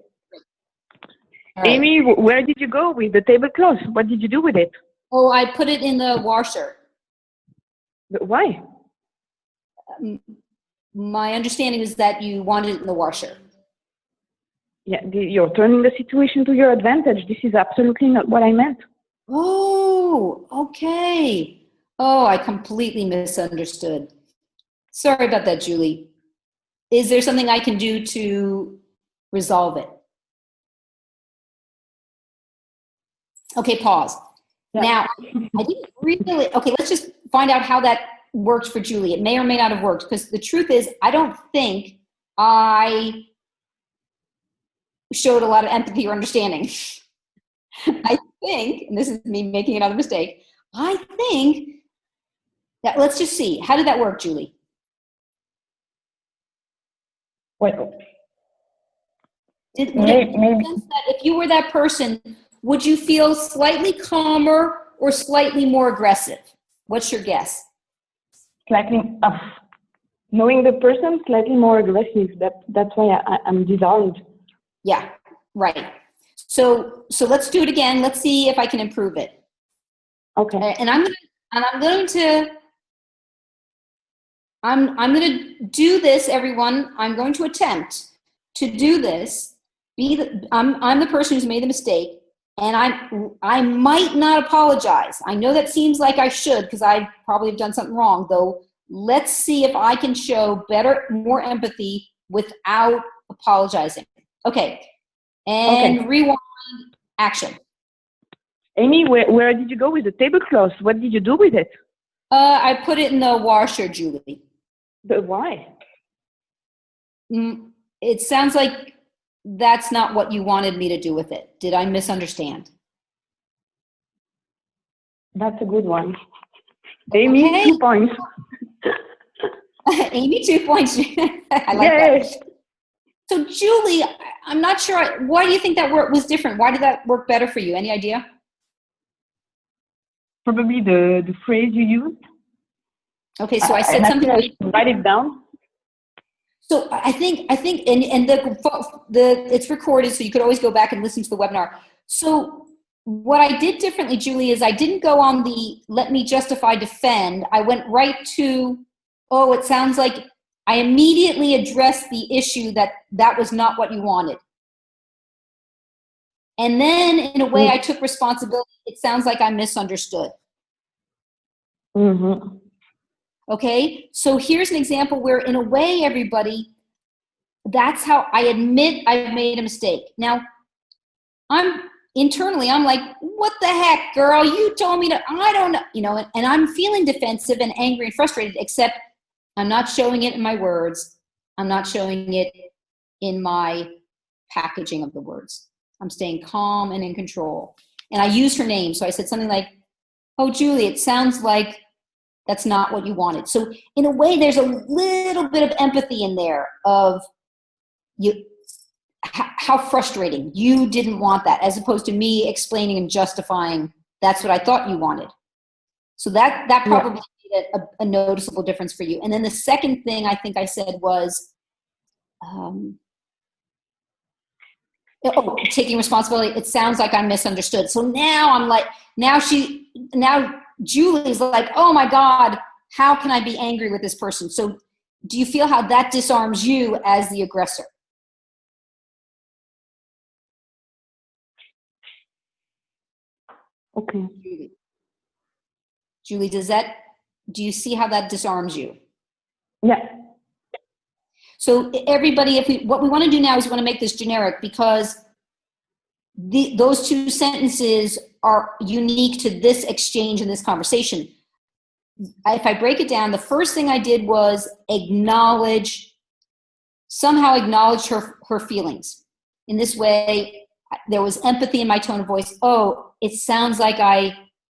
Speaker 1: All right.
Speaker 5: Amy, where did you go with the tablecloth? What did you do with it?
Speaker 1: Oh, I put it in the washer.
Speaker 5: But why?
Speaker 1: My understanding is that you wanted it in the washer.
Speaker 5: Yeah, you're turning the situation to your advantage. This is absolutely not what I meant.
Speaker 1: Oh, okay. Oh, I completely misunderstood. Sorry about that, Julie. Is there something I can do to resolve it? Okay, pause. Yeah. Now, I didn't really, okay, let's just find out how that worked for Julie. It may or may not have worked, because the truth is, I don't think I showed a lot of empathy or understanding. I think, and this is me making another mistake, I think that, let's just see, how did that work, Julie?
Speaker 5: Well,
Speaker 1: would it make sense that if you were that person, would you feel slightly calmer or slightly more aggressive? What's your guess?
Speaker 5: Slightly, knowing the person, slightly more aggressive. That's why I'm disarmed.
Speaker 1: Yeah, right. So let's do it again. Let's see if I can improve it.
Speaker 5: Okay.
Speaker 1: And I'm going to do this, everyone. I'm going to attempt to do this. I'm the person who's made the mistake. And I might not apologize. I know that seems like I should, because I probably have done something wrong, though. Let's see if I can show more empathy without apologizing. Okay. And rewind, action.
Speaker 5: Amy, where did you go with the tablecloth? What did you do with it?
Speaker 1: I put it in the washer, Julie.
Speaker 5: But why?
Speaker 1: It sounds like that's not what you wanted me to do with it. Did I misunderstand?
Speaker 5: That's a good one. Amy, okay. 2 points.
Speaker 1: Amy, 2 points. I like that. So Julie, I'm not sure. Why do you think that was different? Why did that work better for you? Any idea?
Speaker 5: Probably the phrase you used.
Speaker 1: Okay, so I said something.
Speaker 5: I should write it down.
Speaker 1: So I think, and it's recorded, so you could always go back and listen to the webinar. So what I did differently, Julie, is I didn't go on the let me justify, defend. I went right to, oh, it sounds like I immediately addressed the issue that was not what you wanted. And then in a way I took responsibility. It sounds like I misunderstood.
Speaker 5: Mm-hmm.
Speaker 1: Okay, so here's an example where in a way, everybody, that's how I admit I've made a mistake. Now, I'm like, what the heck, girl? You told me to, I don't know, and I'm feeling defensive and angry and frustrated, except I'm not showing it in my words. I'm not showing it in my packaging of the words. I'm staying calm and in control. And I used her name, so I said something like, oh, Julie, it sounds like that's not what you wanted. So in a way, there's a little bit of empathy in there of you, how frustrating. You didn't want that, as opposed to me explaining and justifying that's what I thought you wanted. So that probably made a noticeable difference for you. And then the second thing I think I said was, taking responsibility. It sounds like I misunderstood. So now I'm like, now Julie's like, oh my God, how can I be angry with this person? So do you feel how that disarms you as the aggressor?
Speaker 5: Okay.
Speaker 1: Julie, do you see how that disarms you?
Speaker 5: Yeah.
Speaker 1: So everybody, what we want to do now is we want to make this generic, because those two sentences are unique to this exchange and this conversation. If I break it down, the first thing I did was somehow acknowledge her feelings. In this way, there was empathy in my tone of voice. Oh, it sounds like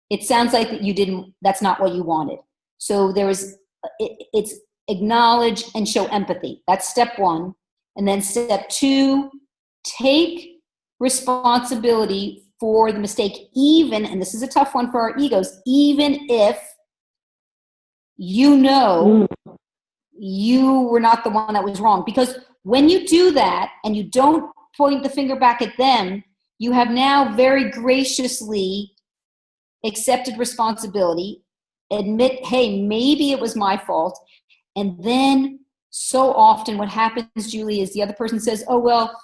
Speaker 1: that's not what you wanted. So it's acknowledge and show empathy. That's step one. And then step two, take responsibility for the mistake, even, and this is a tough one for our egos, even if you were not the one that was wrong. Because when you do that and you don't point the finger back at them, you have now very graciously accepted responsibility, admit, hey, maybe it was my fault. And then so often what happens, Julie, is the other person says, oh, well,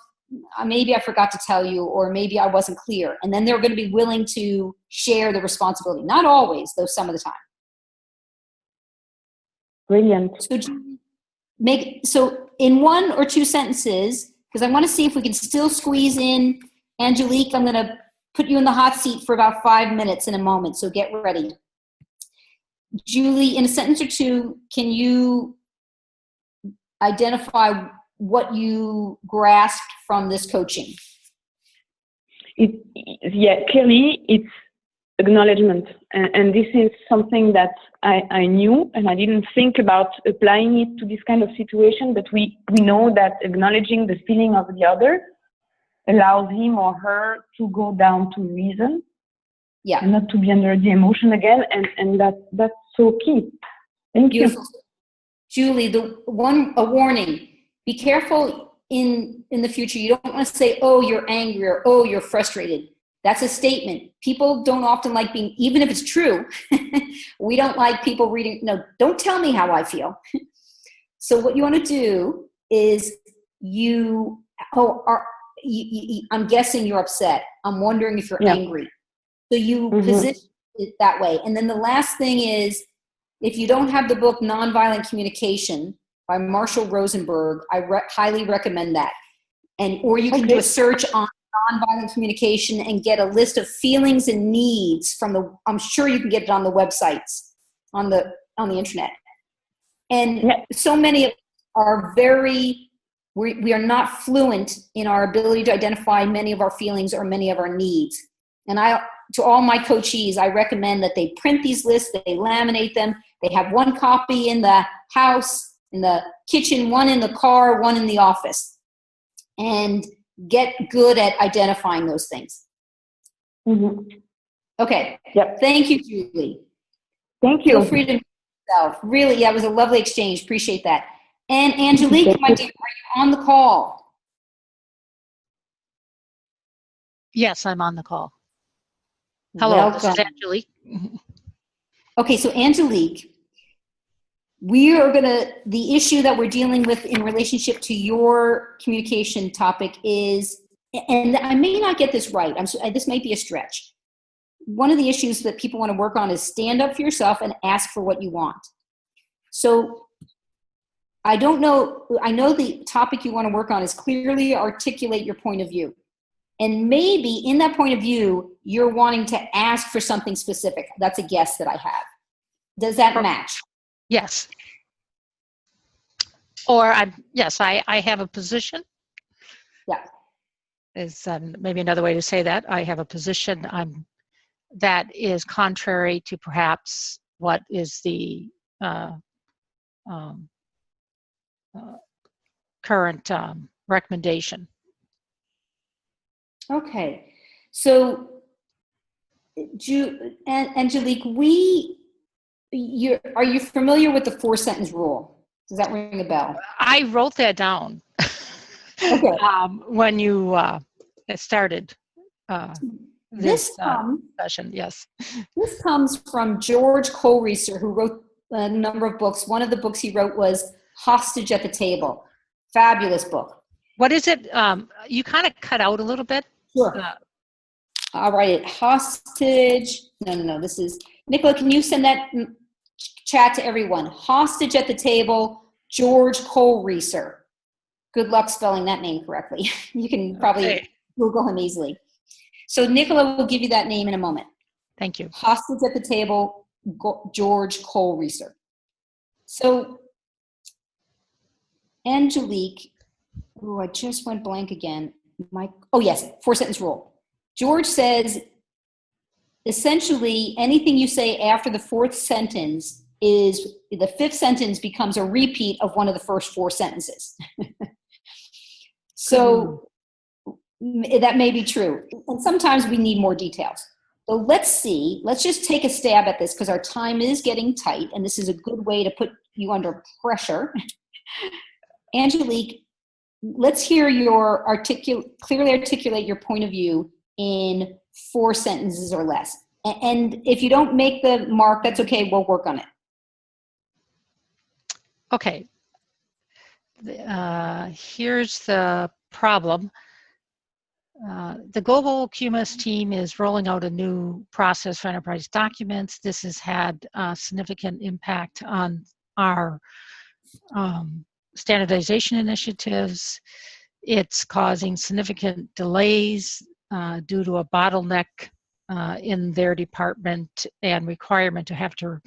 Speaker 1: maybe I forgot to tell you, or maybe I wasn't clear. And then they're going to be willing to share the responsibility. Not always, though, some of the time.
Speaker 5: Brilliant.
Speaker 1: So in one or two sentences, because I want to see if we can still squeeze in Angelique. I'm going to put you in the hot seat for about 5 minutes in a moment, so get ready. Julie, in a sentence or two, can you identify what you grasped from this coaching?
Speaker 5: Clearly it's acknowledgement. And this is something that I knew, and I didn't think about applying it to this kind of situation, but we know that acknowledging the feeling of the other allows him or her to go down to reason. Yeah. And not to be under the emotion again. And that's so key. Thank
Speaker 1: Beautiful.
Speaker 5: you.
Speaker 1: Julie, a warning. Be careful in the future. You don't want to say, oh, you're angry, or oh, you're frustrated. That's a statement. People don't often like being, even if it's true, we don't like people reading, no, don't tell me how I feel. So what you want to do is I'm guessing you're upset. I'm wondering if you're angry. So you position it that way. And then the last thing is, if you don't have the book Nonviolent Communication by Marshall Rosenberg, I highly recommend that. Or you can do a search on nonviolent communication and get a list of feelings and needs I'm sure you can get it on the websites, on the internet. And so many of us are we are not fluent in our ability to identify many of our feelings or many of our needs. And to all my coachees, I recommend that they print these lists, they laminate them, they have one copy in the house, in the kitchen, one in the car, one in the office, and get good at identifying those things. Mm-hmm. Okay. Yep. Thank you, Julie.
Speaker 5: Thank you.
Speaker 1: Feel free to mute yourself. Really, it was a lovely exchange. Appreciate that. And Angelique, my dear, are you on the call?
Speaker 6: Yes, I'm on the call. Hello, this is Angelique.
Speaker 1: Okay, so Angelique, the issue that we're dealing with in relationship to your communication topic is, and I may not get this right, this might be a stretch. One of the issues that people want to work on is stand up for yourself and ask for what you want. So I know the topic you want to work on is clearly articulate your point of view. And maybe in that point of view, you're wanting to ask for something specific. That's a guess that I have. Does that match?
Speaker 6: Yes. Or I have a position.
Speaker 1: Yeah.
Speaker 6: Is maybe another way to say that. I have a position that is contrary to perhaps what is the current recommendation.
Speaker 1: Okay. So, Angelique, are you familiar with the 4-sentence rule? Does that ring a bell?
Speaker 6: I wrote that down.
Speaker 1: Okay.
Speaker 6: When you started this session, yes.
Speaker 1: This comes from George Kohlreiser, who wrote a number of books. One of the books he wrote was Hostage at the Table. Fabulous book.
Speaker 6: What is it? You kind of cut out a little bit.
Speaker 1: Sure. I'll write it hostage. No. This is, Nicola, can you send that chat to everyone? Hostage at the table, George Kohlreiser. Good luck spelling that name correctly. You can probably Google him easily. So Nicola will give you that name in a moment.
Speaker 6: Thank you.
Speaker 1: Hostage at the table, George Kohlreiser. So Angelique, oh, I just went blank again. Oh yes, 4-sentence rule. George says, essentially, anything you say after the 4th sentence is the 5th sentence becomes a repeat of one of the first 4 sentences. So that may be true. And sometimes we need more details. So let's just take a stab at this because our time is getting tight and this is a good way to put you under pressure. Angelique, let's hear your clearly articulate your point of view in 4 sentences or less. And if you don't make the mark, that's okay. We'll work on it.
Speaker 6: Okay. Here's the problem. The global QMS team is rolling out a new process for enterprise documents. This has had a significant impact on our standardization initiatives. It's causing significant delays due to a bottleneck in their department and requirement to have to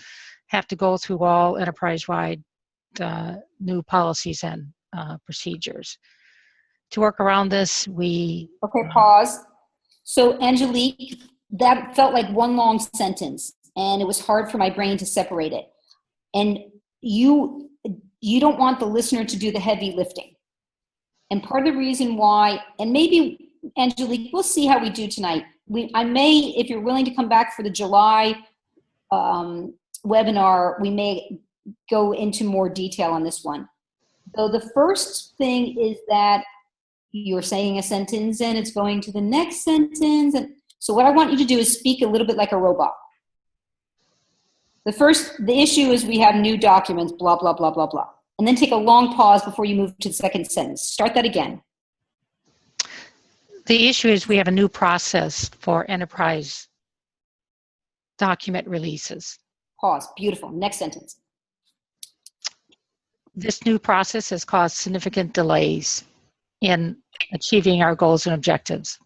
Speaker 6: go through all enterprise-wide new policies and procedures. To work around this, we...
Speaker 1: Okay, pause. So Angelique, that felt like one long sentence and it was hard for my brain to separate it. And you don't want the listener to do the heavy lifting. And part of the reason why, and maybe Angelique, we'll see how we do tonight. I may, if you're willing to come back for the July webinar, we may go into more detail on this one. So the first thing is that you're saying a sentence and it's going to the next sentence. And so what I want you to do is speak a little bit like a robot. The issue is we have new documents, blah, blah, blah, blah, blah. And then take a long pause before you move to the second sentence. Start that again.
Speaker 6: The issue is we have a new process for enterprise document releases.
Speaker 1: Pause. Beautiful. Next sentence.
Speaker 6: This new process has caused significant delays in achieving our goals and objectives.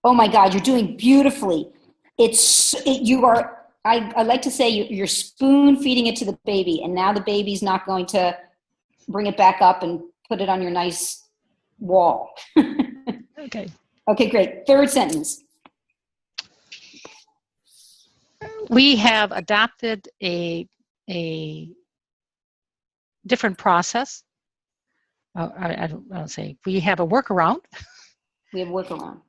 Speaker 1: Oh my God, you're doing beautifully. I like to say you're spoon feeding it to the baby, and now the baby's not going to bring it back up and put it on your nice wall.
Speaker 6: Okay.
Speaker 1: Okay, great. Third sentence.
Speaker 6: We have adopted a different process. I don't say, we have a workaround.
Speaker 1: We have a workaround.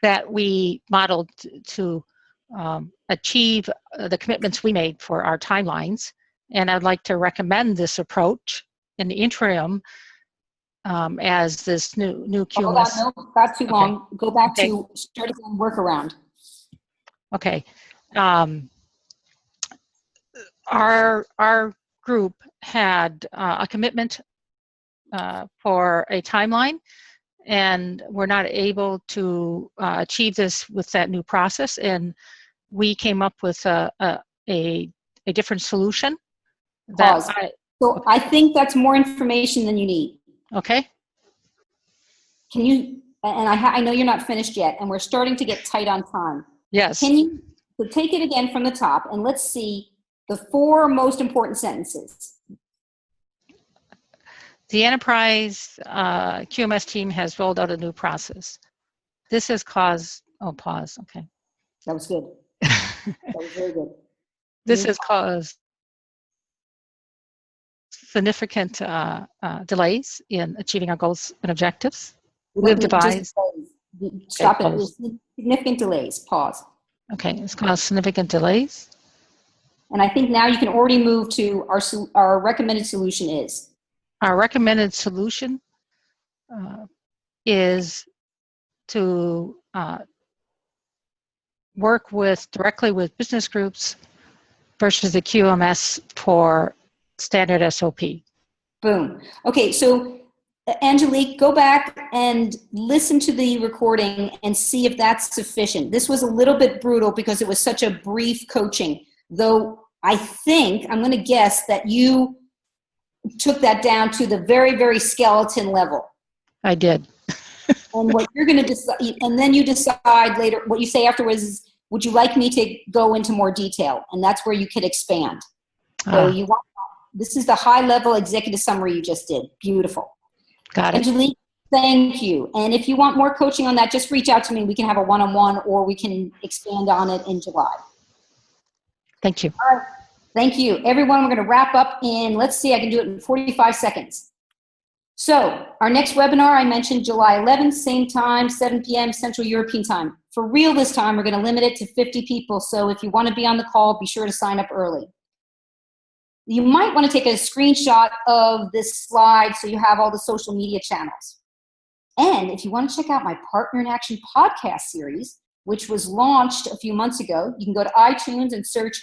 Speaker 6: That we modeled to achieve the commitments we made for our timelines. And I'd like to recommend this approach in the interim as this new QMS.
Speaker 1: Hold on, no, not too long. Go back to start again, workaround.
Speaker 6: Okay. Our group had a commitment for a timeline, and we're not able to achieve this with that new process, and we came up with a different solution.
Speaker 1: Pause. I think that's more information than you need.
Speaker 6: Okay.
Speaker 1: Can you, and I know you're not finished yet, and we're starting to get tight on time.
Speaker 6: Yes.
Speaker 1: Can you take it again from the top, and let's see the 4 most important sentences.
Speaker 6: The enterprise QMS team has rolled out a new process. This has caused, pause, okay.
Speaker 1: That was good. That was very good.
Speaker 6: This has caused significant delays in achieving our goals and objectives. We've devised.
Speaker 1: Stop it. Significant delays. Pause.
Speaker 6: Okay, it's caused significant delays.
Speaker 1: And I think now you can already move to our recommended solution is.
Speaker 6: Our recommended solution is to work directly with business groups versus the QMS for standard SOP.
Speaker 1: Boom. Okay, so Angelique, go back and listen to the recording and see if that's sufficient. This was a little bit brutal because it was such a brief coaching, though I think, I'm going to guess that you took that down to the very, very skeleton level.
Speaker 6: I did.
Speaker 1: And what you're going to decide, and then you decide later, what you say afterwards is, would you like me to go into more detail? And that's where you could expand. So this is the high level executive summary you just did. Beautiful.
Speaker 6: Got it.
Speaker 1: Angelique, thank you. And if you want more coaching on that, just reach out to me. We can have a one-on-one, or we can expand on it in July.
Speaker 6: Thank you.
Speaker 1: All right. Thank you. Everyone, we're going to wrap up in, let's see, I can do it in 45 seconds. So our next webinar, I mentioned July 11th, same time, 7 p.m. Central European time. For real this time, we're going to limit it to 50 people. So if you want to be on the call, be sure to sign up early. You might want to take a screenshot of this slide so you have all the social media channels. And if you want to check out my Partner in Action podcast series, which was launched a few months ago, you can go to iTunes and search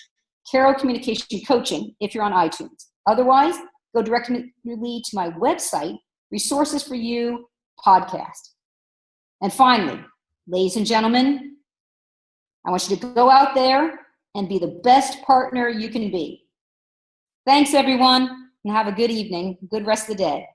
Speaker 1: Carroll Communication Coaching if you're on iTunes. Otherwise, go directly to my website, Resources for You podcast. And finally, ladies and gentlemen, I want you to go out there and be the best partner you can be. Thanks, everyone, and have a good evening, good rest of the day.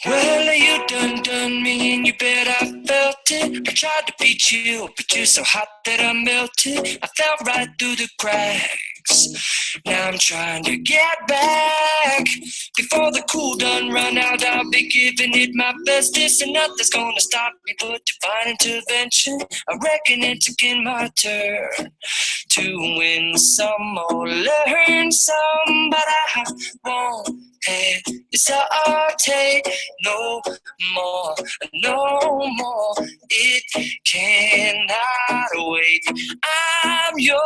Speaker 7: Well, you done me, and you bet I felt it. I tried to beat you, but you're so hot that I melted. I fell right through the cracks. Now I'm trying to get back. Before the cool done run out, I'll be giving it my best. This and nothing's gonna stop me but divine intervention. I reckon it's again my turn to win some or learn some, but I won't hesitate no more, no more. It cannot wait. I'm yours.